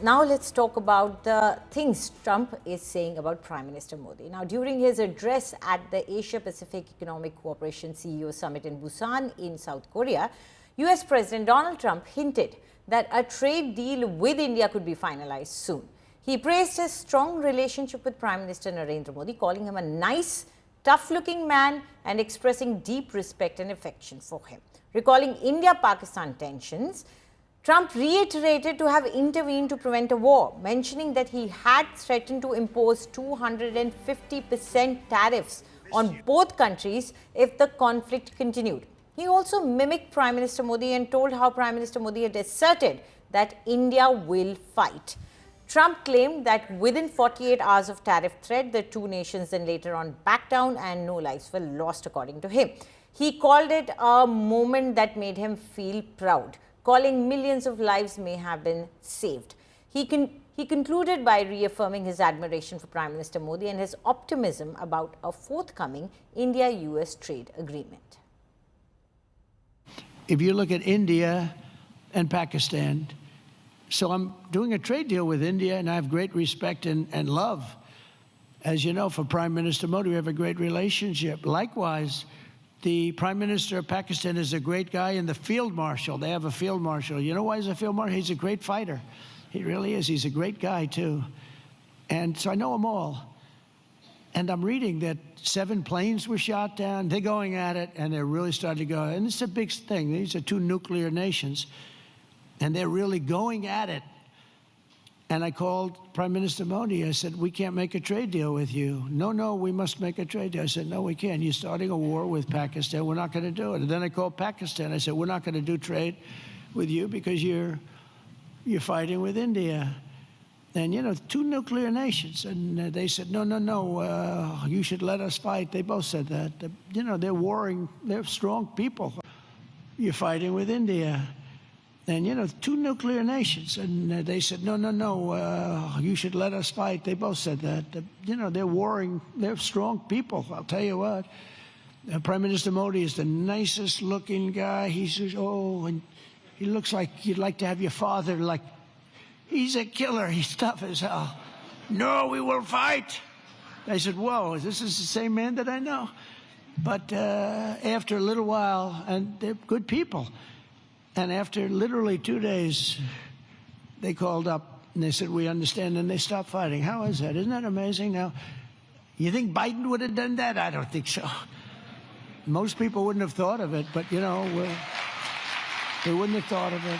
Now let's talk about the things Trump is saying about Prime Minister Modi. Now, during his address at the Asia-Pacific Economic Cooperation CEO Summit in Busan in South Korea, US President Donald Trump hinted that a trade deal with India could be finalized soon. He praised his strong relationship with Prime Minister Narendra Modi, calling him a nice, tough-looking man and expressing deep respect and affection for him. Recalling India-Pakistan tensions, Trump reiterated to have intervened to prevent a war, mentioning that he had threatened to impose 250% tariffs on both countries if the conflict continued. He also mimicked Prime Minister Modi and told how Prime Minister Modi had asserted that India will fight. Trump claimed that within 48 hours of tariff threat, the two nations then later on backed down and no lives were lost, according to him. He called it a moment that made him feel proud, calling millions of lives may have been saved. He concluded by reaffirming his admiration for Prime Minister Modi and his optimism about a forthcoming India-US trade agreement. If you look at India and Pakistan, so I'm doing a trade deal with India, and I have great respect and love. As you know, for Prime Minister Modi, we have a great relationship. Likewise, the Prime Minister of Pakistan is a great guy, and the Field Marshal, they have a Field Marshal. You know why he's a Field Marshal? He's a great fighter. He really is. He's a great guy, too. And so I know them all. And I'm reading that 7 planes were shot down. They're going at it, and they're really starting to go. And it's a big thing. These are 2 nuclear nations, and they're really going at it. And I called Prime Minister Modi. I said, we can't make a trade deal with you. No, we must make a trade deal. I said, no, we can't. You're starting a war with Pakistan. We're not going to do it. And then I called Pakistan. I said, we're not going to do trade with you because you're fighting with India. And, you know, 2 nuclear nations. And they said, no, you should let us fight. They both said that. You know, they're warring. They're strong people. You're fighting with India. And, you know, 2 nuclear nations. And they said, no, you should let us fight. They both said that. You know, they're warring. They're strong people. I'll tell you what. Prime Minister Modi is the nicest looking guy. He says, and he looks like you'd like to have your father, like, he's a killer. He's tough as hell. No, we will fight. I said, whoa, this is the same man that I know. But after a little while, and they're good people, and after literally 2 days, they called up and they said, we understand, and they stopped fighting. How is that? Isn't that amazing? Now, you think Biden would have done that? I don't think so. Most people wouldn't have thought of it, but, you know, they wouldn't have thought of it.